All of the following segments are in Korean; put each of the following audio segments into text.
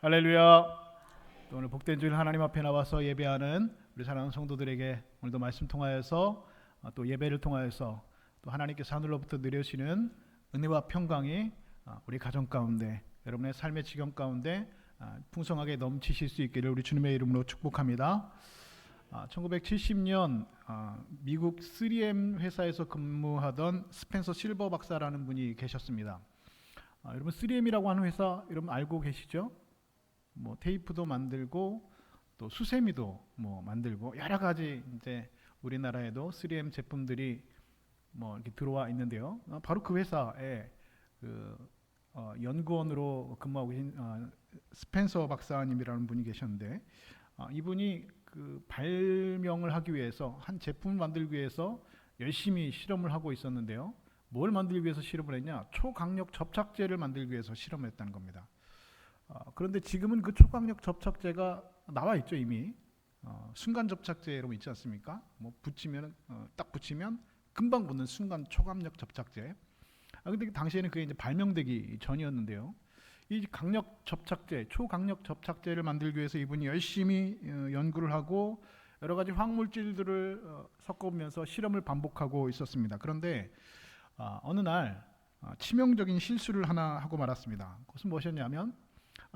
할렐루야. 또 오늘 복된 주일 하나님 앞에 나와서 예배하는 우리 사랑하는 성도들에게 오늘도 말씀 통하여서 또 예배를 통하여서 또 하나님께서 하늘로부터 내려오시는 은혜와 평강이 우리 가정 가운데, 여러분의 삶의 지경 가운데 풍성하게 넘치실 수 있기를 우리 주님의 이름으로 축복합니다. 1970년 미국 3M 회사에서 근무하던 스펜서 실버 박사라는 분이 계셨습니다. 여러분 3M이라고 하는 회사 여러분 알고 계시죠? 뭐 테이프도 만들고 또 수세미도 뭐 만들고 여러 가지 이제 우리나라에도 3M 제품들이 뭐 이렇게 들어와 있는데요. 바로 그 회사에 연구원으로 근무하고 계신 스펜서 박사님이라는 분이 계셨는데 이분이 그 발명을 하기 위해서 한 제품을 만들기 위해서 열심히 실험을 하고 있었는데요. 뭘 만들기 위해서 실험을 했냐? 초강력 접착제를 만들기 위해서 실험을 했다는 겁니다. 그런데 지금은 그 초강력 접착제가 나와 있죠 이미. 순간 접착제 여러분 있지 않습니까? 뭐 붙이면 딱 붙이면 금방 붙는 순간 초강력 접착제. 근데 당시에는 그게 이제 발명되기 전이었는데요. 이 강력 접착제, 초강력 접착제를 만들기 위해서 이분이 열심히 연구를 하고 여러 가지 화학물질들을 섞어보면서 실험을 반복하고 있었습니다. 그런데 어느 날 치명적인 실수를 하나 하고 말았습니다. 그것은 무엇이었냐면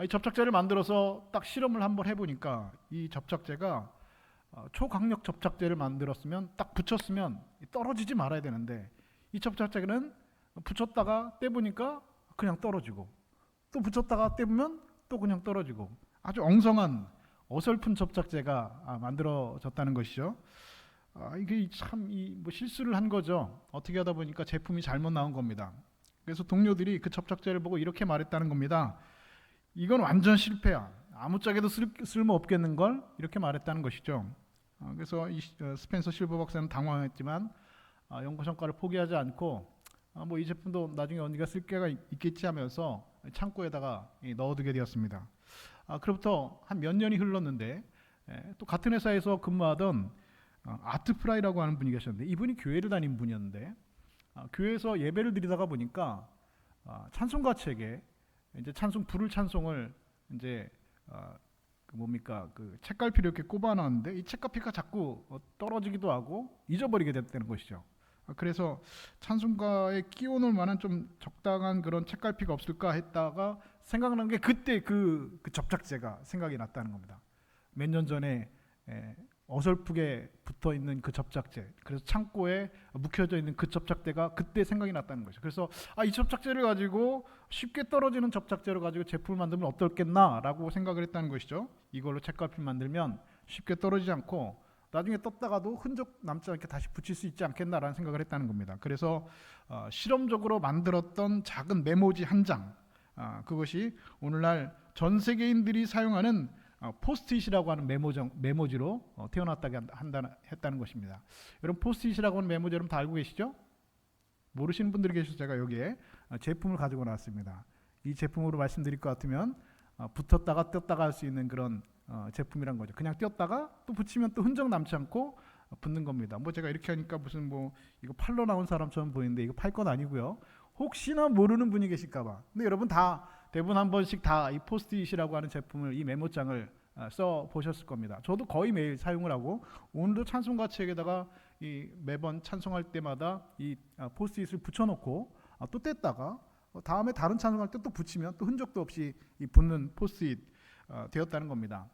이 접착제를 만들어서 딱 실험을 한번 해보니까 이 접착제가 초강력 접착제를 만들었으면 딱 붙였으면 떨어지지 말아야 되는데 이 접착제는 붙였다가 떼보니까 그냥 떨어지고 또 붙였다가 떼보면 또 그냥 떨어지고 아주 엉성한 어설픈 접착제가 만들어졌다는 것이죠. 이게 참 뭐 실수를 한 거죠. 어떻게 하다 보니까 제품이 잘못 나온 겁니다. 그래서 동료들이 그 접착제를 보고 이렇게 말했다는 겁니다. 이건 완전 실패야. 아무짝에도 쓸모 없겠는걸? 이렇게 말했다는 것이죠. 그래서 이 스펜서 실버 박사는 당황했지만 연구 성과를 포기하지 않고 뭐 이 제품도 나중에 언니가 쓸 기회가 있겠지 하면서 창고에다가 넣어두게 되었습니다. 그로부터 한 몇 년이 흘렀는데 또 같은 회사에서 근무하던 아트 프라이라고 하는 분이 계셨는데 이분이 교회를 다닌 분이었는데 교회에서 예배를 드리다가 보니까 찬송가 책에 이제 불을 찬송을 이제 그 책갈피를 이렇게 꼽아놨는데 이 책갈피가 자꾸 떨어지기도 하고 잊어버리게 됐다는 것이죠. 그래서 찬송가에 끼워놓을 만한 좀 적당한 그런 책갈피가 없을까 했다가 생각난 게 그때 그 접착제가 생각이 났다는 겁니다. 몇 년 전에 어설프게 붙어 있는 그 접착제, 그래서 창고에 묵혀져 있는 그 접착제가 그때 생각이 났다는 거죠. 그래서 이 접착제를 가지고 쉽게 떨어지는 접착제를 가지고 제품을 만들면 어떻겠나라고 생각을 했다는 것이죠. 이걸로 책갈피 만들면 쉽게 떨어지지 않고 나중에 떴다가도 흔적 남지 않게 다시 붙일 수 있지 않겠나라는 생각을 했다는 겁니다. 그래서 실험적으로 만들었던 작은 메모지 한 장, 그것이 오늘날 전 세계인들이 사용하는 포스트잇이라고 하는 메모지로 태어났다고 했다는 것입니다. 여러분 포스트잇이라고 하는 메모지 여러분 다 알고 계시죠? 모르시는 분들이 계셔서 제가 여기에 제품을 가지고 나왔습니다. 이 제품으로 말씀드릴 것 같으면 붙었다가 뗐다가 할 수 있는 그런 제품이란 거죠. 그냥 뗐다가 또 붙이면 또 흔적 남지 않고 붙는 겁니다. 뭐 제가 이렇게 하니까 무슨 뭐 이거 팔러 나온 사람처럼 보이는데 이거 팔 건 아니고요. 혹시나 모르는 분이 계실까봐. 근데 여러분 다 대부분 한 번씩 다 이 포스트잇이라고 하는 제품을 이 메모장을 써 보셨을 겁니다. 저도 거의 매일 사용을 하고 오늘도 찬송가 책에다가 이 매번 찬송할 때마다 이 포스트잇을 붙여놓고 또 뗐다가 다음에 다른 찬송할 때 또 붙이면 또 흔적도 없이 이 붙는 포스트잇 되었다는 겁니다.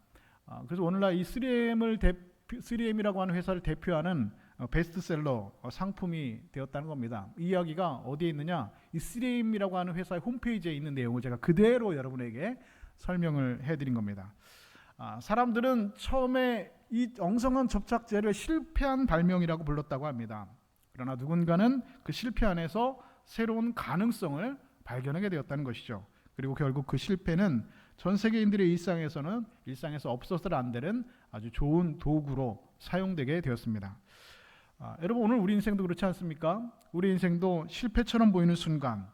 그래서 오늘날 이 3M이라고 하는 회사를 대표하는 베스트셀러 상품이 되었다는 겁니다. 이 이야기가 어디에 있느냐? 이 3M이라고 하는 회사의 홈페이지에 있는 내용을 제가 그대로 여러분에게 설명을 해드린 겁니다. 사람들은 처음에 이 엉성한 접착제를 실패한 발명이라고 불렀다고 합니다. 그러나 누군가는 그 실패 안에서 새로운 가능성을 발견하게 되었다는 것이죠. 그리고 결국 그 실패는 전 세계인들의 일상에서 없어서는 안 되는 아주 좋은 도구로 사용되게 되었습니다. 여러분 오늘 우리 인생도 그렇지 않습니까? 우리 인생도 실패처럼 보이는 순간,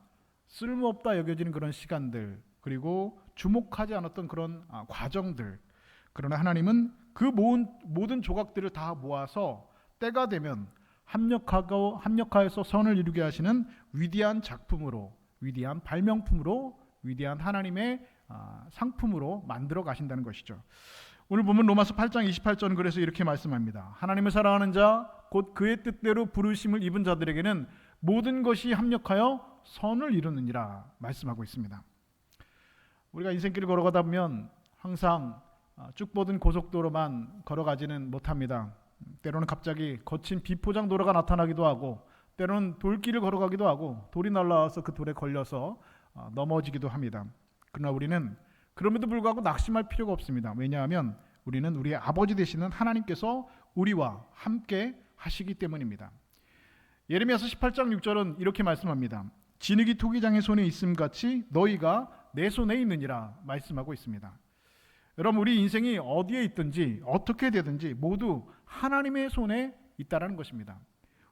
쓸모없다 여겨지는 그런 시간들, 그리고 주목하지 않았던 그런 과정들. 그러나 하나님은 그 모든 조각들을 다 모아서 때가 되면 합력하여서 선을 이루게 하시는 위대한 작품으로, 위대한 발명품으로 위대한 하나님의 상품으로 만들어 가신다는 것이죠. 오늘 보면 로마서 8장 28절 그래서 이렇게 말씀합니다. 하나님을 사랑하는 자 곧 그의 뜻대로 부르심을 입은 자들에게는 모든 것이 합력하여 선을 이루느니라 말씀하고 있습니다. 우리가 인생길을 걸어가다 보면 항상 쭉 뻗은 고속도로만 걸어가지는 못합니다. 때로는 갑자기 거친 비포장 도로가 나타나기도 하고, 때로는 돌길을 걸어가기도 하고, 돌이 날라와서 그 돌에 걸려서 넘어지기도 합니다. 그러나 우리는 그럼에도 불구하고 낙심할 필요가 없습니다. 왜냐하면 우리는 우리의 아버지 되시는 하나님께서 우리와 함께 하시기 때문입니다. 예레미야서 18장 6절은 이렇게 말씀합니다. 진흙이 토기장의 손에 있음 같이 너희가 내 손에 있느니라 말씀하고 있습니다. 여러분, 우리 인생이 어디에 있든지 어떻게 되든지 모두 하나님의 손에 있다라는 것입니다.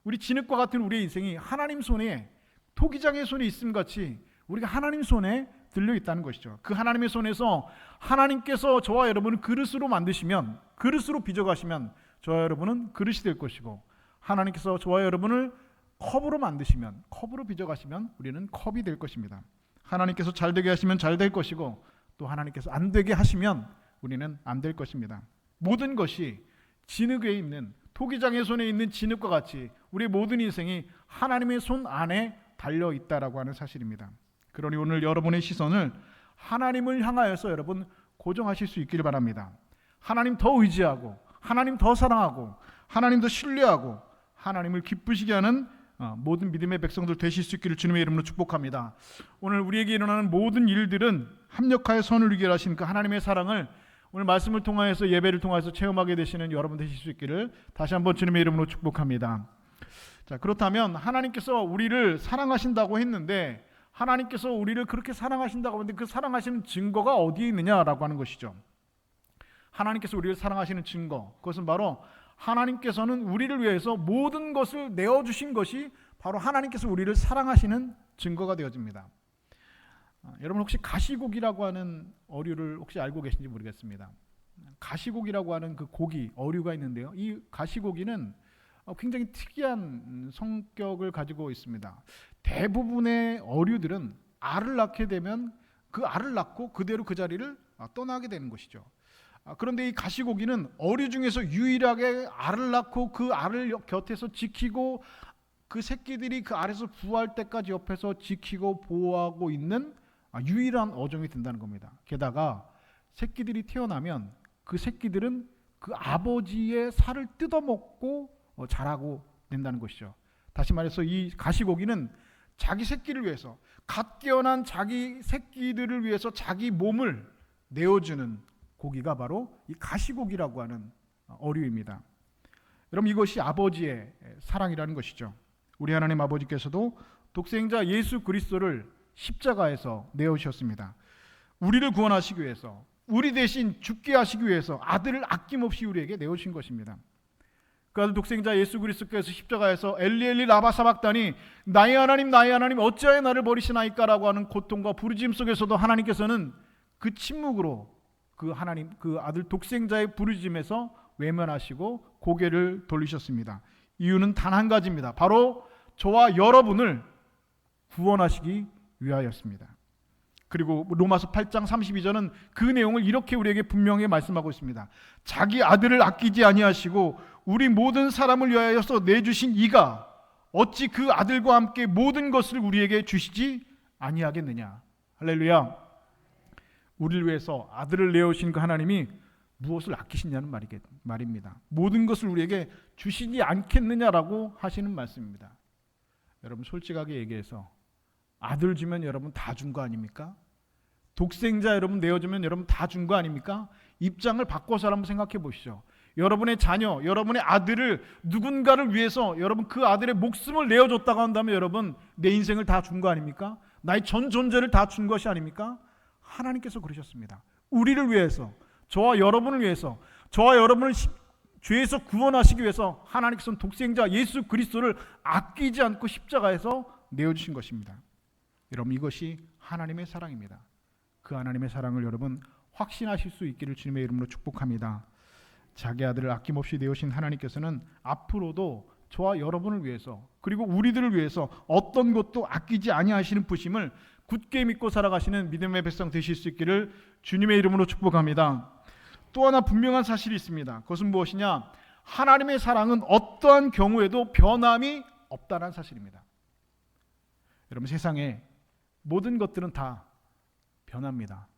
우리 진흙과 같은 우리의 인생이 하나님 손에, 토기장의 손에 있음 같이 우리가 하나님 손에 들려 있다는 것이죠. 그 하나님의 손에서 하나님께서 저와 여러분을 그릇으로 만드시면, 그릇으로 빚어가시면 저와 여러분은 그릇이 될 것이고, 하나님께서 저와 여러분을 컵으로 만드시면, 컵으로 빚어가시면 우리는 컵이 될 것입니다. 하나님께서 잘 되게 하시면 잘 될 것이고, 또 하나님께서 안 되게 하시면 우리는 안 될 것입니다. 모든 것이 진흙에 있는, 토기장의 손에 있는 진흙과 같이 우리의 모든 인생이 하나님의 손 안에 달려 있다라고 하는 사실입니다. 그러니 오늘 여러분의 시선을 하나님을 향하여서 여러분 고정하실 수 있기를 바랍니다. 하나님 더 의지하고, 하나님 더 사랑하고, 하나님 더 신뢰하고, 하나님을 기쁘시게 하는 모든 믿음의 백성들 되실 수 있기를 주님의 이름으로 축복합니다. 오늘 우리에게 일어나는 모든 일들은 합력하여 선을 이루게 하신 그 하나님의 사랑을 오늘 말씀을 통하여서, 예배를 통해서 체험하게 되시는 여러분 되실 수 있기를 다시 한번 주님의 이름으로 축복합니다. 자, 그렇다면 하나님께서 우리를 사랑하신다고 했는데, 하나님께서 우리를 그렇게 사랑하신다고 하는데 그 사랑하시는 증거가 어디에 있느냐라고 하는 것이죠. 하나님께서 우리를 사랑하시는 증거, 그것은 바로 하나님께서는 우리를 위해서 모든 것을 내어주신 것이 바로 하나님께서 우리를 사랑하시는 증거가 되어집니다. 여러분 혹시 가시고기라고 하는 어류를 혹시 알고 계신지 모르겠습니다. 가시고기라고 하는 그 고기, 어류가 있는데요. 이 가시고기는 굉장히 특이한 성격을 가지고 있습니다. 대부분의 어류들은 알을 낳게 되면 그 알을 낳고 그대로 그 자리를 떠나게 되는 것이죠. 그런데 이 가시고기는 어류 중에서 유일하게 알을 낳고 그 알을 곁에서 지키고, 그 새끼들이 그 알에서 부화할 때까지 옆에서 지키고 보호하고 있는 유일한 어종이 된다는 겁니다. 게다가 새끼들이 태어나면 그 새끼들은 그 아버지의 살을 뜯어먹고 자라고 된다는 것이죠. 다시 말해서 이 가시고기는 자기 새끼를 위해서, 갓 깨어난 자기 새끼들을 위해서 자기 몸을 내어주는 고기가 바로 이 가시고기라고 하는 어류입니다. 여러분, 이것이 아버지의 사랑이라는 것이죠. 우리 하나님 아버지께서도 독생자 예수 그리스도를 십자가에서 내어주셨습니다. 우리를 구원하시기 위해서, 우리 대신 죽게 하시기 위해서 아들을 아낌없이 우리에게 내어주신 것입니다. 그 아들 독생자 예수 그리스도께서 십자가에서 엘리 엘리 라마 사박다니, 나의 하나님 나의 하나님 어찌하여 나를 버리시나이까라고 하는 고통과 부르짖음 속에서도 하나님께서는 그 침묵으로 그 하나님, 그 아들 독생자의 부르짖음에서 외면하시고 고개를 돌리셨습니다. 이유는 단 한 가지입니다. 바로 저와 여러분을 구원하시기 위하였습니다. 그리고 로마서 8장 32절은 그 내용을 이렇게 우리에게 분명히 말씀하고 있습니다. 자기 아들을 아끼지 아니하시고 우리 모든 사람을 위하여서 내주신 이가 어찌 그 아들과 함께 모든 것을 우리에게 주시지 아니하겠느냐. 할렐루야. 우리를 위해서 아들을 내어주신 그 하나님이 무엇을 아끼시냐는 말입니다. 모든 것을 우리에게 주시지 않겠느냐라고 하시는 말씀입니다. 여러분 솔직하게 얘기해서 아들 주면 여러분 다 준 거 아닙니까? 독생자 여러분 내어주면 여러분 다 준 거 아닙니까? 입장을 바꿔서 한번 생각해 보시죠. 여러분의 자녀, 여러분의 아들을 누군가를 위해서 여러분 그 아들의 목숨을 내어줬다고 한다면 여러분 내 인생을 다 준 거 아닙니까? 나의 전 존재를 다 준 것이 아닙니까? 하나님께서 그러셨습니다. 우리를 위해서, 저와 여러분을 위해서, 저와 여러분을 죄에서 구원하시기 위해서 하나님께서는 독생자 예수 그리스도를 아끼지 않고 십자가에서 내어주신 것입니다. 여러분 이것이 하나님의 사랑입니다. 그 하나님의 사랑을 여러분 확신하실 수 있기를 주님의 이름으로 축복합니다. 자기 아들을 아낌없이 내어신 하나님께서는 앞으로도 저와 여러분을 위해서 그리고 우리들을 위해서 어떤 것도 아끼지 아니하시는 부심을 굳게 믿고 살아가시는 믿음의 백성 되실 수 있기를 주님의 이름으로 축복합니다. 또 하나 분명한 사실이 있습니다. 그것은 무엇이냐? 하나님의 사랑은 어떠한 경우에도 변함이 없다는 사실입니다. 여러분, 세상에 모든 것들은 다 변합니다.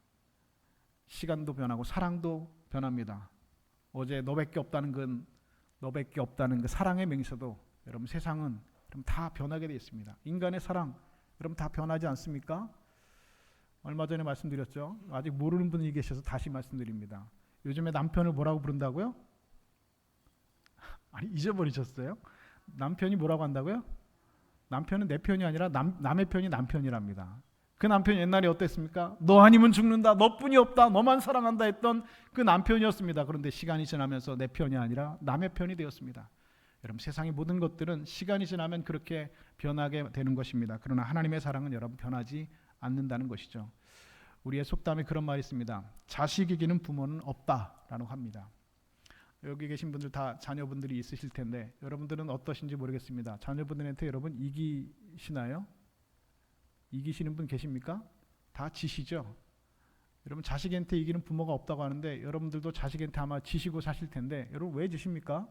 시간도 변하고 사랑도 변합니다. 어제 너밖에 없다는 그 사랑의 명에서도 여러분, 세상은 여러분 다 변하게 되어 있습니다. 인간의 사랑 여러분 다 변하지 않습니까? 얼마 전에 말씀드렸죠. 아직 모르는 분이 계셔서 다시 말씀드립니다. 요즘에 남편을 뭐라고 부른다고요? 아니, 잊어버리셨어요? 남편이 뭐라고 한다고요? 남편은 내 편이 아니라 남의 편이 남편이랍니다. 그 남편이 옛날에 어땠습니까? 너 아니면 죽는다, 너뿐이 없다, 너만 사랑한다 했던 그 남편이었습니다. 그런데 시간이 지나면서 내 편이 아니라 남의 편이 되었습니다. 여러분, 세상의 모든 것들은 시간이 지나면 그렇게 변하게 되는 것입니다. 그러나 하나님의 사랑은 여러분 변하지 않는다는 것이죠. 우리의 속담에 그런 말이 있습니다. 자식 이기는 부모는 없다라고 합니다. 여기 계신 분들 다 자녀분들이 있으실 텐데 여러분들은 어떠신지 모르겠습니다. 자녀분들한테 여러분 이기시나요? 이기시는 분 계십니까? 다 지시죠. 여러분, 자식한테 이기는 부모가 없다고 하는데 여러분들도 자식한테 아마 지시고 사실 텐데 여러분 왜 지십니까?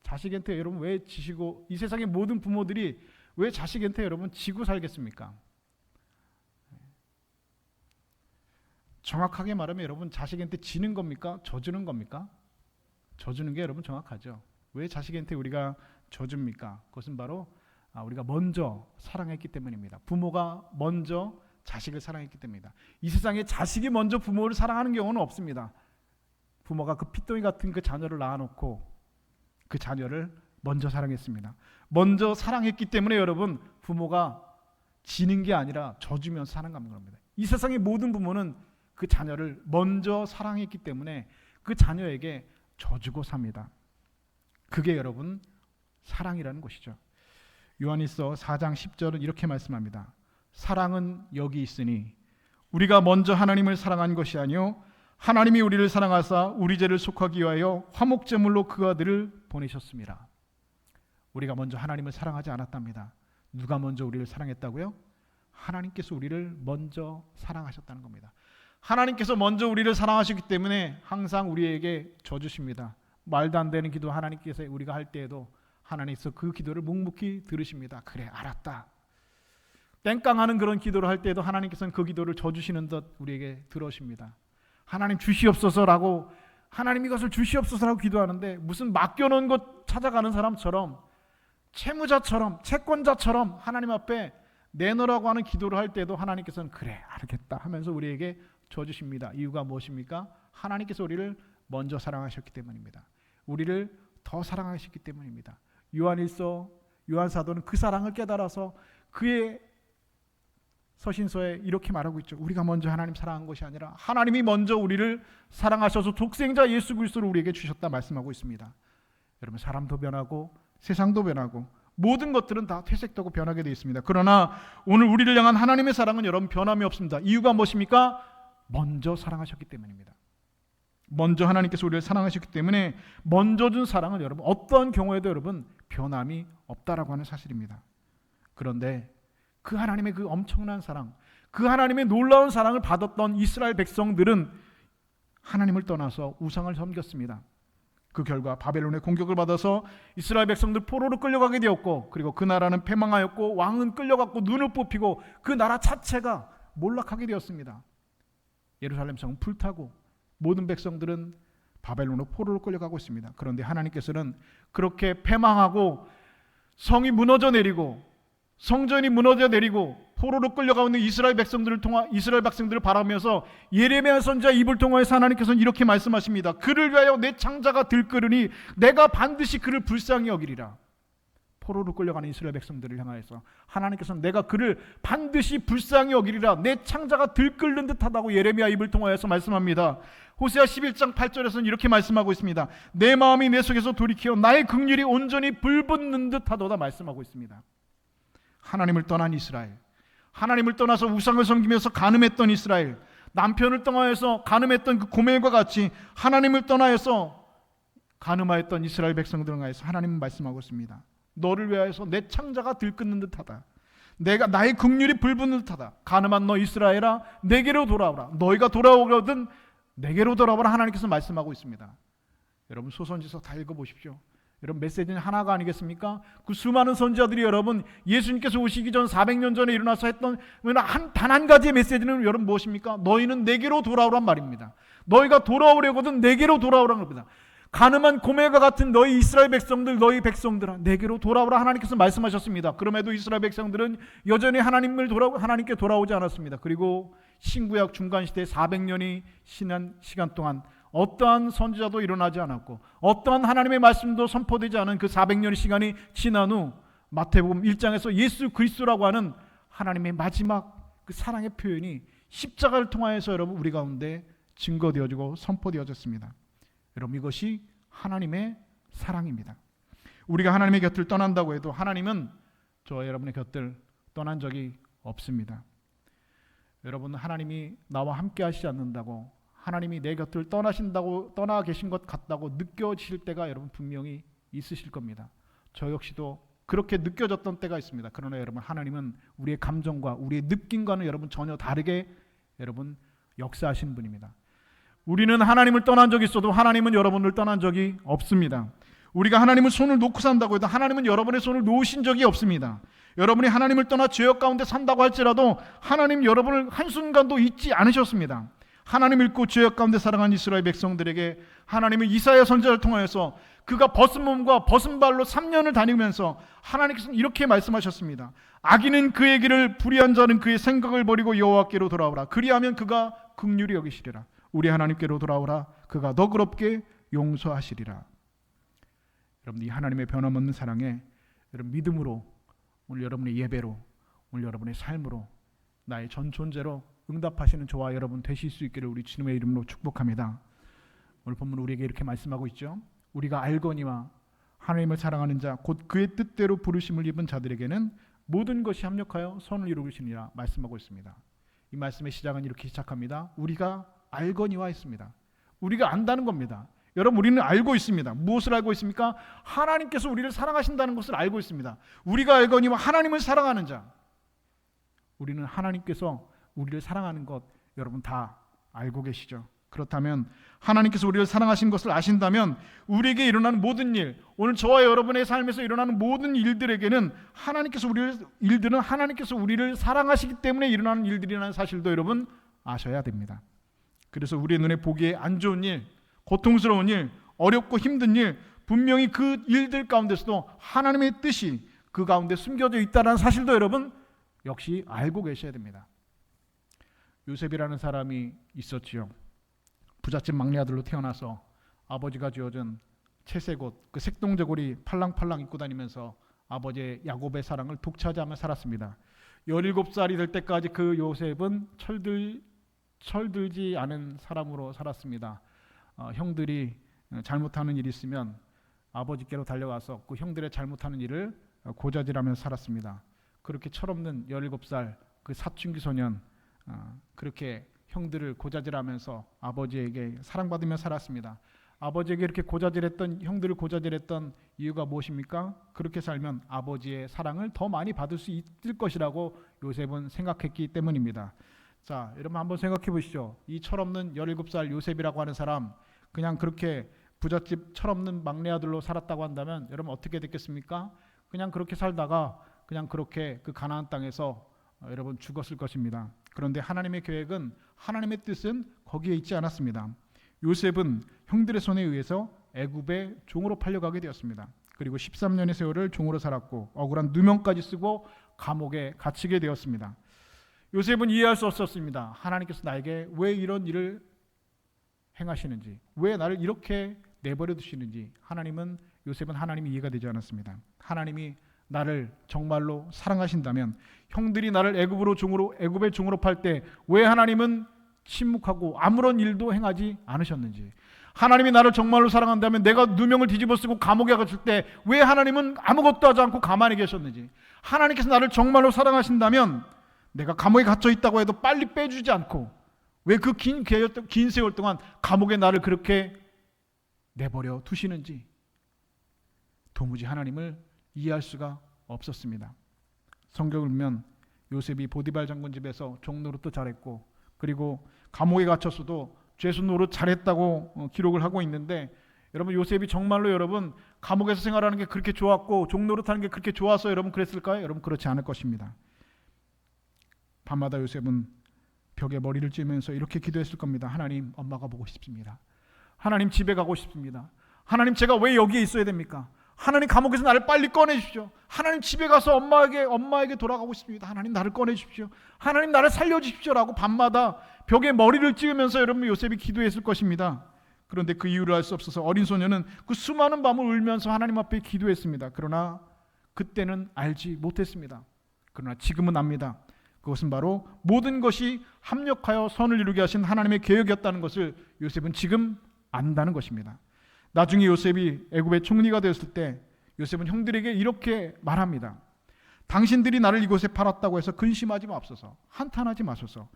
자식한테 여러분 왜 지시고, 이 세상의 모든 부모들이 왜 자식한테 여러분 지고 살겠습니까? 정확하게 말하면 여러분 자식한테 지는 겁니까? 져주는 겁니까? 져주는 게 여러분 정확하죠. 왜 자식한테 우리가 져줍니까? 그것은 바로 우리가 먼저 사랑했기 때문입니다. 부모가 먼저 자식을 사랑했기 때문입니다. 이 세상에 자식이 먼저 부모를 사랑하는 경우는 없습니다. 부모가 그 핏덩이 같은 그 자녀를 낳아놓고 그 자녀를 먼저 사랑했습니다. 먼저 사랑했기 때문에 여러분 부모가 지는 게 아니라 져주면서 사랑하는 겁니다. 이 세상의 모든 부모는 그 자녀를 먼저 사랑했기 때문에 그 자녀에게 져주고 삽니다. 그게 여러분 사랑이라는 것이죠. 요한일서 4장 10절은 이렇게 말씀합니다. 사랑은 여기 있으니 우리가 먼저 하나님을 사랑한 것이 아니요 하나님이 우리를 사랑하사 우리 죄를 속하기 위하여 화목제물로 그 아들을 보내셨습니다. 우리가 먼저 하나님을 사랑하지 않았답니다. 누가 먼저 우리를 사랑했다고요? 하나님께서 우리를 먼저 사랑하셨다는 겁니다. 하나님께서 먼저 우리를 사랑하셨기 때문에 항상 우리에게 져주십니다. 말도 안 되는 기도 하나님께서 우리가 할 때에도 하나님께서 그 기도를 묵묵히 들으십니다. 그래, 알았다. 땡깡하는 그런 기도를 할 때에도 하나님께서는 그 기도를 져주시는 듯 우리에게 들으십니다. 하나님 주시옵소서라고, 하나님 이것을 주시옵소서라고 기도하는데 무슨 맡겨놓은 것 찾아가는 사람처럼, 채무자처럼, 채권자처럼 하나님 앞에 내놓으라고 하는 기도를 할 때도 하나님께서는 그래, 알겠다 하면서 우리에게 져주십니다. 이유가 무엇입니까? 하나님께서 우리를 먼저 사랑하셨기 때문입니다. 우리를 더 사랑하셨기 때문입니다. 요한사도는 그 사랑을 깨달아서 그의 서신서에 이렇게 말하고 있죠. 우리가 먼저 하나님 사랑한 것이 아니라 하나님이 먼저 우리를 사랑하셔서 독생자 예수 그리스도를 우리에게 주셨다 말씀하고 있습니다. 여러분, 사람도 변하고 세상도 변하고 모든 것들은 다 퇴색되고 변하게 되어 있습니다. 그러나 오늘 우리를 향한 하나님의 사랑은 여러분 변함이 없습니다. 이유가 무엇입니까? 먼저 사랑하셨기 때문입니다. 먼저 하나님께서 우리를 사랑하셨기 때문에 먼저 준 사랑은 여러분 어떤 경우에도 여러분 변함이 없다라고 하는 사실입니다. 그런데 그 하나님의 그 엄청난 사랑, 그 하나님의 놀라운 사랑을 받았던 이스라엘 백성들은 하나님을 떠나서 우상을 섬겼습니다. 그 결과 바벨론의 공격을 받아서 이스라엘 백성들 포로로 끌려가게 되었고, 그리고 그 나라는 패망하였고 왕은 끌려갔고 눈을 뽑히고 그 나라 자체가 몰락하게 되었습니다. 예루살렘 성은 불타고 모든 백성들은 바벨론으로 포로로 끌려가고 있습니다. 그런데 하나님께서는 그렇게 패망하고 성이 무너져 내리고 성전이 무너져 내리고 포로로 끌려가고 있는 이스라엘 백성들을 바라보면서 예레미야 선지자의 입을 통하여서 하나님께서는 이렇게 말씀하십니다. 그를 위하여 내 창자가 들끓으니 내가 반드시 그를 불쌍히 여기리라. 포로로 끌려가는 이스라엘 백성들을 향하여서 하나님께서는 내가 그를 반드시 불쌍히 여기리라. 내 창자가 들끓는 듯하다고 예레미야 입을 통하여서 말씀합니다. 호세아 11장 8절에서는 이렇게 말씀하고 있습니다. 내 마음이 내 속에서 돌이켜 나의 긍휼이 온전히 불붙는 듯하도다 말씀하고 있습니다. 하나님을 떠난 이스라엘, 하나님을 떠나서 우상을 섬기면서 간음했던 이스라엘, 남편을 떠나서 간음했던 그 고멜과 같이 하나님을 떠나서 간음하였던 이스라엘 백성들을 향해서 하나님은 말씀하고 있습니다. 너를 위하여서 내 창자가 들끓는 듯하다. 내가 나의 긍휼이 불붙는 듯하다. 가늠한 너 이스라엘아 내게로 돌아오라. 너희가 돌아오거든 내게로 돌아오라. 하나님께서 말씀하고 있습니다. 여러분 소선지서 다 읽어보십시오. 여러분 메시지는 하나가 아니겠습니까? 그 수많은 선지자들이 여러분 예수님께서 오시기 전 400년 전에 일어나서 했던 단 한 가지의 메시지는 여러분 무엇입니까? 너희는 내게로 돌아오란 말입니다. 너희가 돌아오려거든 내게로 돌아오라는 겁니다. 가늠한 고멜과 같은 너희 이스라엘 백성들, 너희 백성들아 내게로 돌아오라. 하나님께서 말씀하셨습니다. 그럼에도 이스라엘 백성들은 여전히 하나님께 돌아오지 않았습니다. 그리고 신구약 중간시대 400년이 지난 시간 동안 어떠한 선지자도 일어나지 않았고 어떠한 하나님의 말씀도 선포되지 않은 그 400년의 시간이 지난 후 마태복음 1장에서 예수 그리스도라고 하는 하나님의 마지막 그 사랑의 표현이 십자가를 통하여서 여러분 우리 가운데 증거되어지고 선포되어졌습니다. 여러분 이것이 하나님의 사랑입니다. 우리가 하나님의 곁을 떠난다고 해도 하나님은 저와 여러분의 곁을 떠난 적이 없습니다. 여러분 하나님이 나와 함께 하시지 않는다고, 하나님이 내 곁을 떠나 계신 것 같다고 느껴지실 때가 여러분 분명히 있으실 겁니다. 저 역시도 그렇게 느껴졌던 때가 있습니다. 그러나 여러분 하나님은 우리의 감정과 우리의 느낌과는 여러분 전혀 다르게 여러분 역사하시는 분입니다. 우리는 하나님을 떠난 적이 있어도 하나님은 여러분을 떠난 적이 없습니다. 우리가 하나님을 손을 놓고 산다고 해도 하나님은 여러분의 손을 놓으신 적이 없습니다. 여러분이 하나님을 떠나 죄악 가운데 산다고 할지라도 하나님 여러분을 한순간도 잊지 않으셨습니다. 하나님 읽고 죄악 가운데 살아간 이스라엘 백성들에게 하나님은 이사야 선지자를 통하여서 그가 벗은 몸과 벗은 발로 3년을 다니면서 하나님께서는 이렇게 말씀하셨습니다. 악인은 그의 길을, 불의한 자는 그의 생각을 버리고 여호와께로 돌아오라. 그리하면 그가 긍휼히 여기시리라. 우리 하나님께로 돌아오라. 그가 너그럽게 용서하시리라. 여러분 이 하나님의 변함없는 사랑에 여러분 믿음으로 오늘 여러분의 예배로 오늘 여러분의 삶으로 나의 전 존재로 응답하시는 저와 여러분 되실 수 있기를 우리 주님의 이름으로 축복합니다. 오늘 본문 우리에게 이렇게 말씀하고 있죠. 우리가 알거니와 하나님을 사랑하는 자 곧 그의 뜻대로 부르심을 입은 자들에게는 모든 것이 합력하여 선을 이루시니라 말씀하고 있습니다. 이 말씀의 시작은 이렇게 시작합니다. 우리가 알거니와 했습니다. 우리가 안다는 겁니다. 여러분 우리는 알고 있습니다. 무엇을 알고 있습니까? 하나님께서 우리를 사랑하신다는 것을 알고 있습니다. 우리가 알거니와 하나님을 사랑하는 자, 우리는 하나님께서 우리를 사랑하는 것 여러분 다 알고 계시죠? 그렇다면 하나님께서 우리를 사랑하신 것을 아신다면 우리에게 일어나는 모든 일, 오늘 저와 여러분의 삶에서 일어나는 모든 일들에게는 하나님께서 우리를 사랑하시기 때문에 일어나는 일들이라는 사실도 여러분 아셔야 됩니다. 그래서 우리의 눈에 보기에 안 좋은 일, 고통스러운 일, 어렵고 힘든 일, 분명히 그 일들 가운데서도 하나님의 뜻이 그 가운데 숨겨져 있다는 사실도 여러분 역시 알고 계셔야 됩니다. 요셉이라는 사람이 있었지요. 부잣집 막내 아들로 태어나서 아버지가 지어준 채색 옷, 그 색동저고리 팔랑팔랑 입고 다니면서 아버지의 야곱의 사랑을 독차지하며 살았습니다. 17살이 될 때까지 그 요셉은 철들지 않은 사람으로 살았습니다. 형들이 잘못하는 일이 있으면 아버지께로 달려가서 그 형들의 잘못하는 일을 고자질하면서 살았습니다. 그렇게 철없는 17살 그 사춘기 소년, 그렇게 형들을 고자질하면서 아버지에게 사랑받으며 살았습니다. 아버지에게 이렇게 형들을 고자질했던 이유가 무엇입니까? 그렇게 살면 아버지의 사랑을 더 많이 받을 수 있을 것이라고 요셉은 생각했기 때문입니다. 자, 여러분 한번 생각해 보시죠. 이 철없는 17살 요셉이라고 하는 사람, 그냥 그렇게 부잣집 철없는 막내 아들로 살았다고 한다면 여러분 어떻게 됐겠습니까? 그냥 그렇게 살다가 그냥 그렇게 그 가나안 땅에서 여러분 죽었을 것입니다. 그런데 하나님의 계획은, 하나님의 뜻은 거기에 있지 않았습니다. 요셉은 형들의 손에 의해서 애굽의 종으로 팔려가게 되었습니다. 그리고 13년의 세월을 종으로 살았고 억울한 누명까지 쓰고 감옥에 갇히게 되었습니다. 요셉은 이해할 수 없었습니다. 하나님께서 나에게 왜 이런 일을 행하시는지, 왜 나를 이렇게 내버려 두시는지 요셉은 하나님이 이해가 되지 않았습니다. 하나님이 나를 정말로 사랑하신다면 형들이 나를 애굽의 종으로 팔 때 왜 하나님은 침묵하고 아무런 일도 행하지 않으셨는지, 하나님이 나를 정말로 사랑한다면 내가 누명을 뒤집어 쓰고 감옥에 갇힐 때 왜 하나님은 아무것도 하지 않고 가만히 계셨는지, 하나님께서 나를 정말로 사랑하신다면 내가 감옥에 갇혀 있다고 해도 빨리 빼주지 않고 왜 그 긴 세월 동안 감옥에 나를 그렇게 내버려 두시는지 도무지 하나님을 이해할 수가 없었습니다. 성경을 보면 요셉이 보디발 장군 집에서 종노릇도 잘했고, 그리고 감옥에 갇혔어도 죄수 노릇 잘했다고 기록을 하고 있는데, 여러분 요셉이 정말로 여러분 감옥에서 생활하는 게 그렇게 좋았고 종노릇하는 게 그렇게 좋아서 여러분 그랬을까요? 여러분 그렇지 않을 것입니다. 밤마다 요셉은 벽에 머리를 찌면서 이렇게 기도했을 겁니다. 하나님, 엄마가 보고 싶습니다. 하나님, 집에 가고 싶습니다. 하나님, 제가 왜 여기에 있어야 됩니까? 하나님, 감옥에서 나를 빨리 꺼내주십시오. 하나님, 집에 가서 엄마에게 돌아가고 싶습니다. 하나님, 나를 꺼내주십시오. 하나님, 나를 살려주십시오 라고 밤마다 벽에 머리를 찍으면서 여러분 요셉이 기도했을 것입니다. 그런데 그 이유를 알 수 없어서 어린 소녀는 그 수많은 밤을 울면서 하나님 앞에 기도했습니다. 그러나 그때는 알지 못했습니다. 그러나 지금은 압니다. 그것은 바로 모든 것이 합력하여 선을 이루게 하신 하나님의 계획이었다는 것을 요셉은 지금 안다는 것입니다. 나중에 요셉이 애굽의 총리가 되었을 때 요셉은 형들에게 이렇게 말합니다. 당신들이 나를 이곳에 팔았다고 해서 근심하지 마옵소서. 한탄하지 마소서.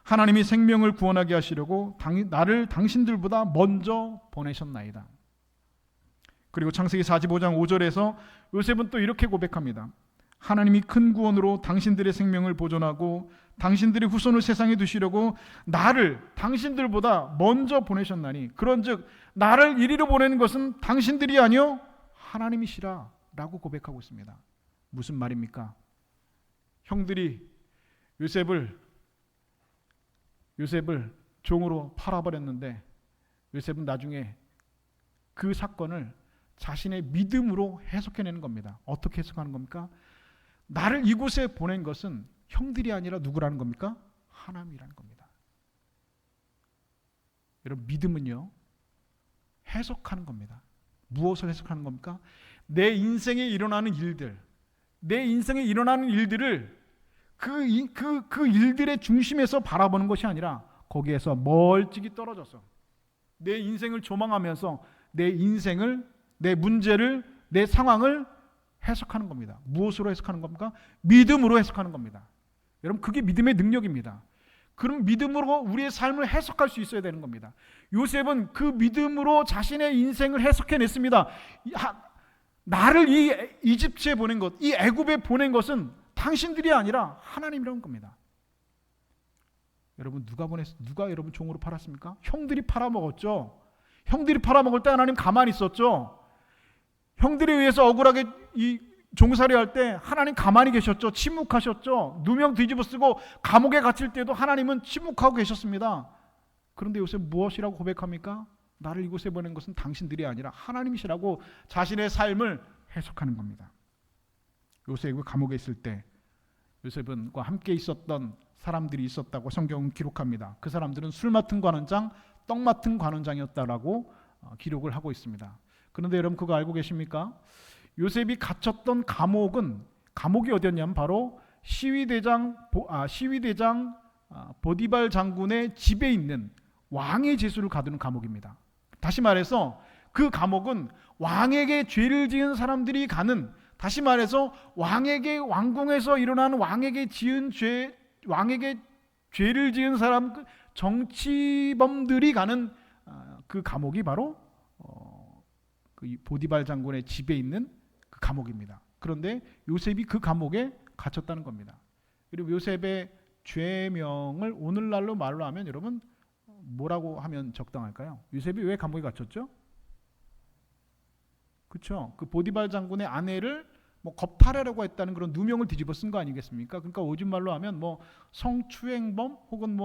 하나님이 생명을 구원하게 하시려고 나를 당신들보다 먼저 보내셨나이다. 그리고 창세기 45장 5절에서 요셉은 또 이렇게 고백합니다. 하나님이 큰 구원으로 당신들의 생명을 보존하고 당신들의 후손을 세상에 두시려고 나를 당신들보다 먼저 보내셨나니, 그런즉 나를 이리로 보내는 것은 당신들이 아니요 하나님이시라 라고 고백하고 있습니다. 무슨 말입니까? 형들이 요셉을 종으로 팔아버렸는데 요셉은 나중에 그 사건을 자신의 믿음으로 해석해내는 겁니다. 어떻게 해석하는 겁니까? 나를 이곳에 보낸 것은 형들이 아니라 누구라는 겁니까? 하나님이라는 겁니다. 여러분, 믿음은요 해석하는 겁니다. 무엇을 해석하는 겁니까? 내 인생에 일어나는 일들을 그 일들의 중심에서 바라보는 것이 아니라 거기에서 멀찍이 떨어져서 내 인생을 조망하면서 내 문제를, 내 상황을 해석하는 겁니다. 무엇으로 해석하는 겁니까? 믿음으로 해석하는 겁니다. 여러분, 그게 믿음의 능력입니다. 그럼 믿음으로 우리의 삶을 해석할 수 있어야 되는 겁니다. 요셉은 그 믿음으로 자신의 인생을 해석해냈습니다. 나를 이 이집트에 보낸 것, 이 애굽에 보낸 것은 당신들이 아니라 하나님이라는 겁니다. 여러분, 누가 여러분 종으로 팔았습니까? 형들이 팔아먹었죠. 형들이 팔아먹을 때 하나님 가만히 있었죠. 형들에 의해서 억울하게 종살이 할 때 하나님 가만히 계셨죠. 침묵하셨죠. 누명 뒤집어 쓰고 감옥에 갇힐 때도 하나님은 침묵하고 계셨습니다. 그런데 요새 무엇이라고 고백합니까? 나를 이곳에 보낸 것은 당신들이 아니라 하나님이시라고 자신의 삶을 해석하는 겁니다. 요셉이 감옥에 있을 때 요셉과 함께 있었던 사람들이 있었다고 성경은 기록합니다. 그 사람들은 술 맡은 관원장, 떡 맡은 관원장이었다라고 기록을 하고 있습니다. 그런데 여러분, 그거 알고 계십니까? 요셉이 갇혔던 감옥이 어디였냐면 바로 시위대장 보디발 장군의 집에 있는 왕의 제수를 가두는 감옥입니다. 다시 말해서 그 감옥은 왕에게 죄를 지은 사람들이 가는, 다시 말해서 왕궁에서 일어난 왕에게 죄를 지은 사람, 정치범들이 가는 그 감옥이 바로 그 보디발 장군의 집에 있는 그 감옥입니다. 그런데 요셉이 그 감옥에 갇혔다는 겁니다. 그리고 요셉의 죄명을 오늘날로 말로 하면 여러분 뭐라고 하면 적당할까요? 요셉이 왜 감옥에 갇혔죠? 그렇죠. 그 보디발 장군의 아내를 겁탈하려고 했다는 그런 누명을 뒤집어 쓴 거 아니겠습니까? 그러니까 요즘 말로 하면 성추행범 혹은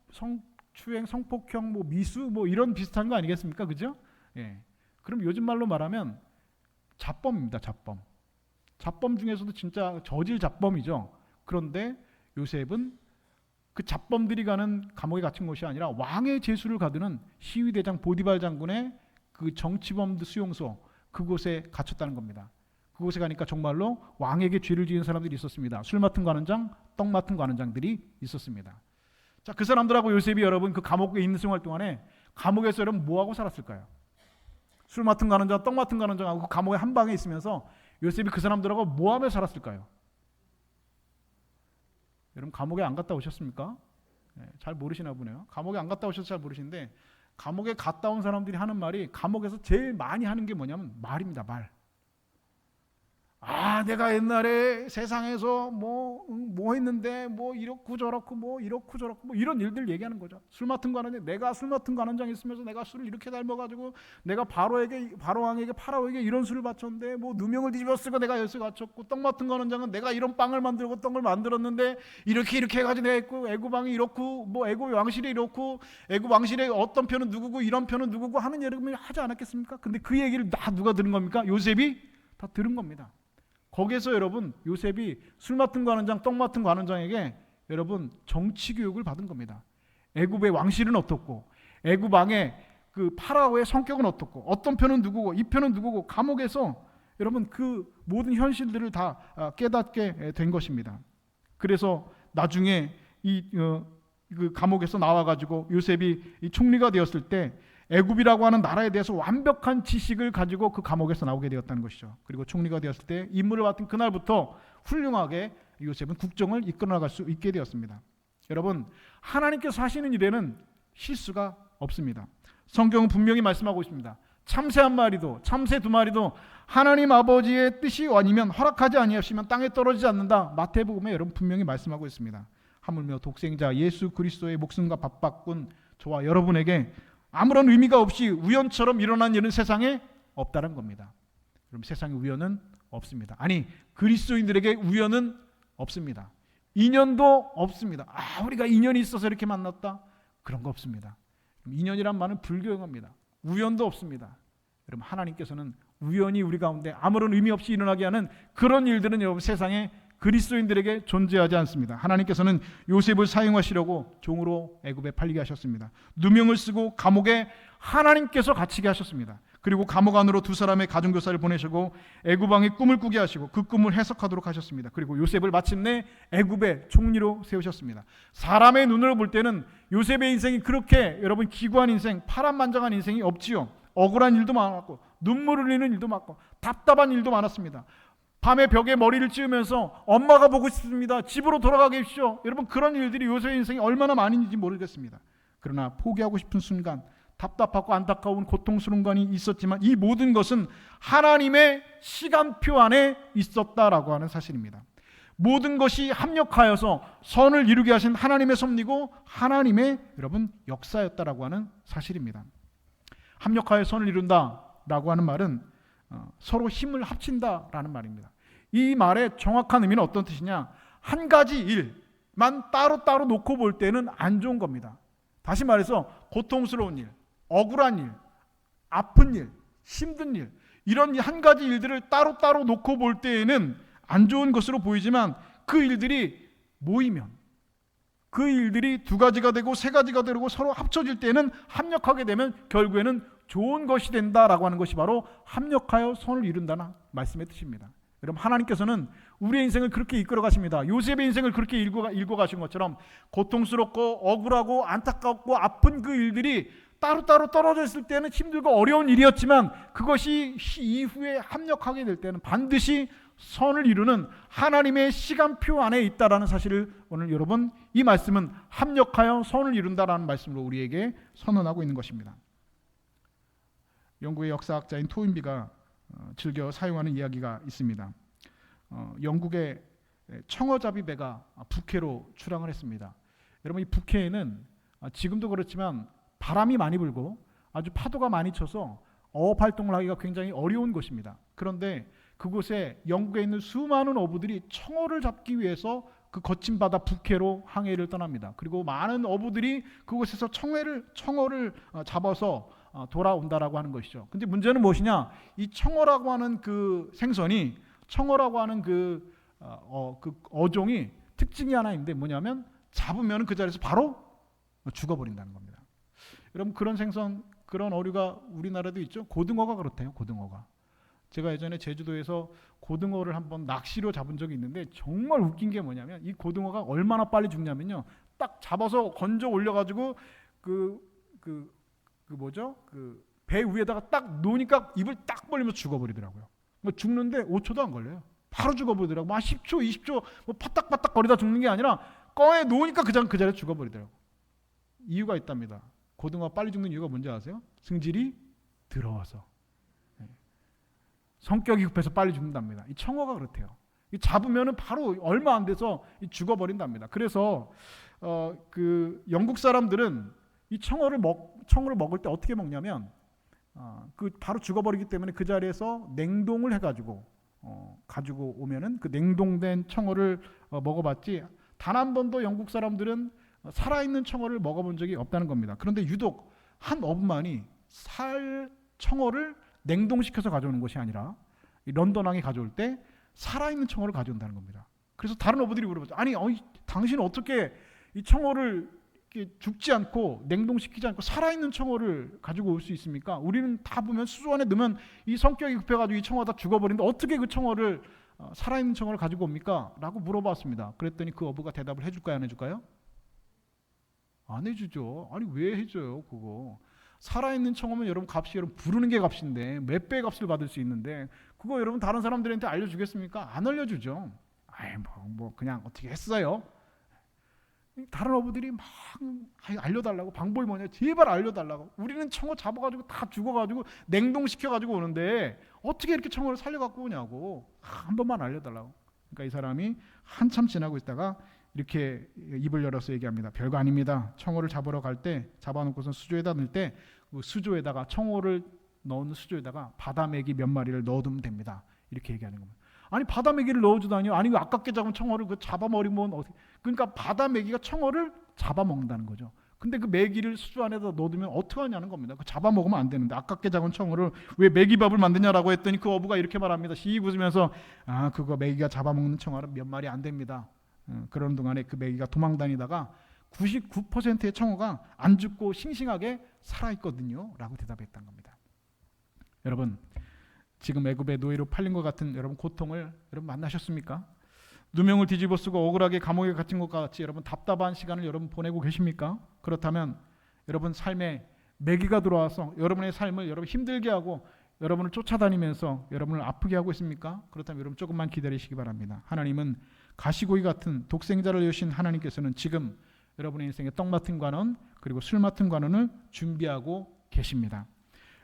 성추행, 성폭행, 미수 이런 비슷한 거 아니겠습니까? 그죠? 예. 그럼 요즘 말로 말하면 잡범입니다. 잡범 중에서도 진짜 저질 잡범이죠. 그런데 요셉은 그 잡범들이 가는 감옥에 갇힌 것이 아니라 왕의 제수를 가두는 시위대장 보디발 장군의 그 정치범들 수용소, 그곳에 갇혔다는 겁니다. 그곳에 가니까 정말로 왕에게 죄를 지은 사람들이 있었습니다. 술 맡은 관원장, 떡 맡은 관원장들이 있었습니다. 자, 그 사람들하고 요셉이 여러분 그 감옥에 있는 생활 동안에 감옥에서 여러분 뭐하고 살았을까요? 술 맡은 관원장, 떡 맡은 관원장하고 그 감옥에 한 방에 있으면서 요셉이 그 사람들하고 뭐하며 살았을까요? 여러분, 감옥에 안 갔다 오셨습니까? 네, 잘 모르시나 보네요. 감옥에 안 갔다 오셔서 잘 모르시는데, 감옥에 갔다 온 사람들이 하는 말이, 감옥에서 제일 많이 하는 게 뭐냐면 말입니다. 내가 옛날에 세상에서 뭐 했는데 뭐 이렇고 저렇고 뭐 이렇고 저렇고 뭐 이런 일들 얘기하는 거죠. 술 맡은 거 하는데 내가 술 맡은 관원장에 있으면서 내가 술을 이렇게 잘 먹어가지고 내가 바로왕에게 파라오에게 이런 술을 바쳤는데 뭐 누명을 뒤집어 쓰고 내가 열쇠 갖췄고, 떡 맡은 관원장은 내가 이런 빵을 만들고 떡을 만들었는데 이렇게 해가지고 내가 했고, 애굽 왕이 이렇고 뭐 애굽 왕실이 이렇고 애굽 왕실의 어떤 편은 누구고 이런 편은 누구고 하는 얘기를 하지 않았겠습니까? 근데 그 얘기를 다 누가 들은 겁니까? 요셉이 다 들은 겁니다. 거기에서 여러분 요셉이 술 맡은 관원장, 떡 맡은 관원장에게 여러분 정치 교육을 받은 겁니다. 애굽의 왕실은 어떻고, 애굽 왕의 그 파라오의 성격은 어떻고, 어떤 편은 누구고 이 편은 누구고, 감옥에서 여러분 그 모든 현실들을 다 깨닫게 된 것입니다. 그래서 나중에 그 감옥에서 나와가지고 요셉이 이 총리가 되었을 때 애굽이라고 하는 나라에 대해서 완벽한 지식을 가지고 그 감옥에서 나오게 되었다는 것이죠. 그리고 총리가 되었을 때 임무를 맡은 그날부터 훌륭하게 요셉은 국정을 이끌어 나갈 수 있게 되었습니다. 여러분, 하나님께서 하시는 일에는 실수가 없습니다. 성경은 분명히 말씀하고 있습니다. 참새 한 마리도, 참새 두 마리도 하나님 아버지의 뜻이 아니면, 허락하지 아니하시면 땅에 떨어지지 않는다. 마태복음에 여러분 분명히 말씀하고 있습니다. 하물며 독생자 예수 그리스도의 목숨과 밥 바꾼 저와 여러분에게 아무런 의미가 없이 우연처럼 일어난 일은 세상에 없다는 겁니다. 그럼 세상에 우연은 없습니다. 아니, 그리스도인들에게 우연은 없습니다. 인연도 없습니다. 우리가 인연이 있어서 이렇게 만났다? 그런 거 없습니다. 인연이란 말은 불교용어입니다. 우연도 없습니다. 여러분, 하나님께서는 우연히 우리 가운데 아무런 의미 없이 일어나게 하는 그런 일들은 여러분 세상에 그리스도인들에게 존재하지 않습니다. 하나님께서는 요셉을 사용하시려고 종으로 애굽에 팔리게 하셨습니다. 누명을 쓰고 감옥에 하나님께서 갇히게 하셨습니다. 그리고 감옥 안으로 두 사람의 가정교사를 보내시고 애굽 왕의 꿈을 꾸게 하시고 그 꿈을 해석하도록 하셨습니다. 그리고 요셉을 마침내 애굽의 총리로 세우셨습니다. 사람의 눈으로 볼 때는 요셉의 인생이 그렇게 여러분 기구한 인생, 파란만장한 인생이 없지요. 억울한 일도 많았고 눈물 흘리는 일도 많고 답답한 일도 많았습니다. 밤에 벽에 머리를 찌우면서 엄마가 보고 싶습니다. 집으로 돌아가 계십시오. 여러분, 그런 일들이 요셉의 인생에 얼마나 많은지 모르겠습니다. 그러나 포기하고 싶은 순간, 답답하고 안타까운 고통스러운 간이 있었지만 이 모든 것은 하나님의 시간표 안에 있었다라고 하는 사실입니다. 모든 것이 합력하여서 선을 이루게 하신 하나님의 섭리고 하나님의 여러분 역사였다라고 하는 사실입니다. 합력하여 선을 이룬다라고 하는 말은 서로 힘을 합친다라는 말입니다. 이 말의 정확한 의미는 어떤 뜻이냐? 한 가지 일만 따로따로 놓고 볼 때는 안 좋은 겁니다. 다시 말해서 고통스러운 일, 억울한 일, 아픈 일, 힘든 일, 이런 한 가지 일들을 따로따로 놓고 볼 때에는 안 좋은 것으로 보이지만 그 일들이 모이면, 그 일들이 두 가지가 되고 세 가지가 되고 서로 합쳐질 때는, 합력하게 되면 결국에는 좋은 것이 된다라고 하는 것이 바로 합력하여 선을 이룬다는 말씀의 뜻입니다. 여러분, 하나님께서는 우리의 인생을 그렇게 이끌어 가십니다. 요셉의 인생을 그렇게 읽어 가신 것처럼 고통스럽고 억울하고 안타깝고 아픈 그 일들이 따로따로 떨어져 있을 때는 힘들고 어려운 일이었지만 그것이 이후에 합력하게 될 때는 반드시 선을 이루는 하나님의 시간표 안에 있다라는 사실을 오늘 여러분, 이 말씀은 합력하여 선을 이룬다라는 말씀으로 우리에게 선언하고 있는 것입니다. 영국의 역사학자인 토인비가 즐겨 사용하는 이야기가 있습니다. 영국의 청어잡이 배가 북해로 출항을 했습니다. 여러분, 이 북해에는 지금도 그렇지만 바람이 많이 불고 아주 파도가 많이 쳐서 어업 활동을 하기가 굉장히 어려운 곳입니다. 그런데 그곳에 영국에 있는 수많은 어부들이 청어를 잡기 위해서 그 거친 바다 북해로 항해를 떠납니다. 그리고 많은 어부들이 그곳에서 청어를 잡아서 돌아온다라고 하는 것이죠. 근데 문제는 무엇이냐? 이 청어라고 하는 그 생선이, 청어라고 하는 그 어종이 특징이 하나 있는데 뭐냐면 잡으면 그 자리에서 바로 죽어버린다는 겁니다. 여러분, 그런 생선, 그런 어류가 우리나라도 있죠. 고등어가 그렇대요. 고등어가. 제가 예전에 제주도에서 고등어를 한번 낚시로 잡은 적이 있는데 정말 웃긴 게 뭐냐면 이 고등어가 얼마나 빨리 죽냐면요. 딱 잡아서 건져 올려가지고 배 위에다가 딱 놓으니까 입을 딱 벌리면서 죽어버리더라고요. 죽는데 5초도 안 걸려요. 바로 죽어버리더라고요. 10초, 20초 파딱파딱 거리다 죽는 게 아니라 꺼에 놓으니까 그 자리에 죽어버리더라고요. 이유가 있답니다. 고등어가 빨리 죽는 이유가 뭔지 아세요? 승질이 더러워서. 성격이 급해서 빨리 죽는답니다. 이 청어가 그렇대요. 이 잡으면은 바로 얼마 안 돼서 죽어버린답니다. 그래서 그 영국 사람들은 이 청어를 먹을 때 어떻게 먹냐면 그 바로 죽어버리기 때문에 그 자리에서 냉동을 해가지고 가지고 오면은 그 냉동된 청어를 먹어봤지, 단 한 번도 영국 사람들은 살아있는 청어를 먹어본 적이 없다는 겁니다. 그런데 유독 한 어부만이 청어를 냉동시켜서 가져오는 것이 아니라 이 런던왕이 가져올 때 살아있는 청어를 가져온다는 겁니다. 그래서 다른 어부들이 물어봤죠. 아니, 당신은 어떻게 이 청어를 이렇게 죽지 않고 냉동시키지 않고 살아있는 청어를 가지고 올 수 있습니까? 우리는 다 보면 수조 안에 넣으면 이 성격이 급해가지고 이 청어가 다 죽어버리는데 어떻게 그 청어를 살아있는 청어를 가지고 옵니까? 라고 물어봤습니다. 그랬더니 그 어부가 대답을 해줄까요, 안 해줄까요? 안 해주죠. 아니, 왜 해줘요 그거? 살아있는 청어면 여러분 값이 여러분 부르는 게 값인데 몇 배의 값을 받을 수 있는데 그거 여러분 다른 사람들한테 알려주겠습니까? 안 알려주죠. 아이 뭐 그냥 어떻게 했어요? 다른 어부들이 막 알려달라고, 방법이 뭐냐, 제발 알려달라고. 우리는 청어 잡아가지고 다 죽어가지고 냉동시켜가지고 오는데 어떻게 이렇게 청어를 살려갖고 오냐고, 한 번만 알려달라고. 그러니까 이 사람이 한참 지나고 있다가 이렇게 입을 열어서 얘기합니다. 별거 아닙니다. 청어를 잡으러 갈 때 잡아놓고서 수조에다 넣을 때 그 수조에다가 청어를 넣은 수조에다가 바다메기 몇 마리를 넣어두면 됩니다. 이렇게 얘기하는 겁니다. 아니, 바다메기를 넣어주다니요? 아니, 아깝게 잡은 청어를 그 잡아먹으면 어떻게? 그러니까 바다메기가 청어를 잡아먹는다는 거죠. 근데 그 메기를 수조 안에다 넣어두면 어떻게 하냐는 겁니다. 그 잡아먹으면 안 되는데 아깝게 잡은 청어를 왜 메기밥을 만드냐라고 했더니 그 어부가 이렇게 말합니다. 씩 웃으면서 그거 메기가 잡아먹는 청어는 몇 마리 안 됩니다. 그런 동안에 그 메기가 도망다니다가 99%의 청어가 안 죽고 싱싱하게 살아있거든요 라고 대답했던 겁니다. 여러분, 지금 애굽의 노예로 팔린 것 같은 여러분 고통을 여러분 만나셨습니까? 누명을 뒤집어 쓰고 억울하게 감옥에 갇힌 것 같이 여러분 답답한 시간을 여러분 보내고 계십니까? 그렇다면 여러분 삶에 매기가 들어와서 여러분의 삶을 여러분 힘들게 하고 여러분을 쫓아다니면서 여러분을 아프게 하고 있습니까? 그렇다면 여러분 조금만 기다리시기 바랍니다. 하나님은 가시고기 같은 독생자를 여신 하나님께서는 지금 여러분의 인생에 떡 맡은 관원 그리고 술 맡은 관원을 준비하고 계십니다.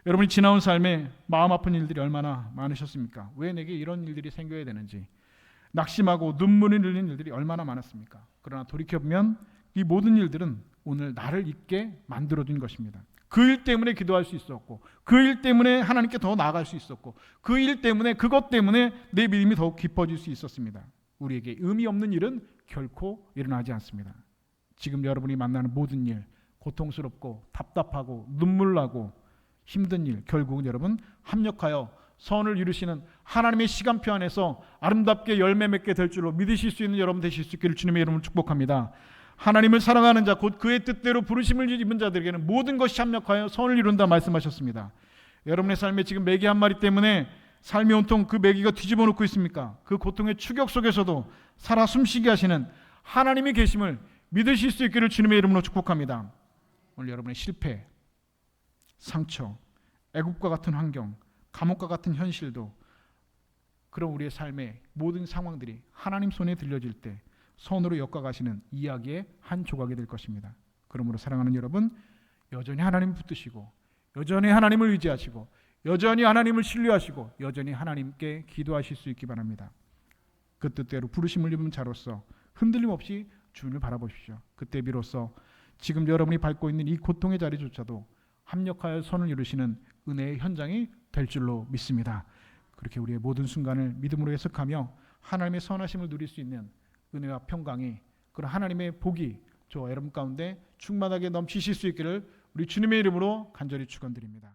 여러분이 지나온 삶에 마음 아픈 일들이 얼마나 많으셨습니까? 왜 내게 이런 일들이 생겨야 되는지 낙심하고 눈물이 흘리는 일들이 얼마나 많았습니까? 그러나 돌이켜보면 이 모든 일들은 오늘 나를 있게 만들어준 것입니다. 그 일 때문에 기도할 수 있었고 그 일 때문에 하나님께 더 나아갈 수 있었고 그 일 때문에 그것 때문에 내 믿음이 더욱 깊어질 수 있었습니다. 우리에게 의미 없는 일은 결코 일어나지 않습니다. 지금 여러분이 만나는 모든 일, 고통스럽고 답답하고 눈물 나고 힘든 일, 결국은 여러분 합력하여 선을 이루시는 하나님의 시간표 안에서 아름답게 열매 맺게 될 줄로 믿으실 수 있는 여러분 되실 수 있기를 주님의 이름으로 축복합니다. 하나님을 사랑하는 자, 곧 그의 뜻대로 부르심을 입은 자들에게는 모든 것이 합력하여 선을 이룬다 말씀하셨습니다. 여러분의 삶에 지금 메기 한 마리 때문에 삶이 온통 그 메기가 뒤집어 놓고 있습니까? 그 고통의 추격 속에서도 살아 숨쉬게 하시는 하나님이 계심을 믿으실 수 있기를 주님의 이름으로 축복합니다. 오늘 여러분의 실패, 상처, 애굽과 같은 환경, 감옥과 같은 현실도 그런 우리의 삶의 모든 상황들이 하나님 손에 들려질 때 선으로 엮어가시는 이야기의 한 조각이 될 것입니다. 그러므로 사랑하는 여러분, 여전히 하나님 붙드시고 여전히 하나님을 의지하시고 여전히 하나님을 신뢰하시고 여전히 하나님께 기도하실 수 있기 바랍니다. 그 뜻대로 부르심을 입은 자로서 흔들림 없이 주님을 바라보십시오. 그때 비로소 지금 여러분이 밟고 있는 이 고통의 자리조차도 합력하여 선을 이루시는 은혜의 현장이 될 줄로 믿습니다. 그렇게 우리의 모든 순간을 믿음으로 해석하며 하나님의 선하심을 누릴 수 있는 은혜와 평강이, 그런 하나님의 복이 저와 여러분 가운데 충만하게 넘치실 수 있기를 우리 주님의 이름으로 간절히 축원드립니다.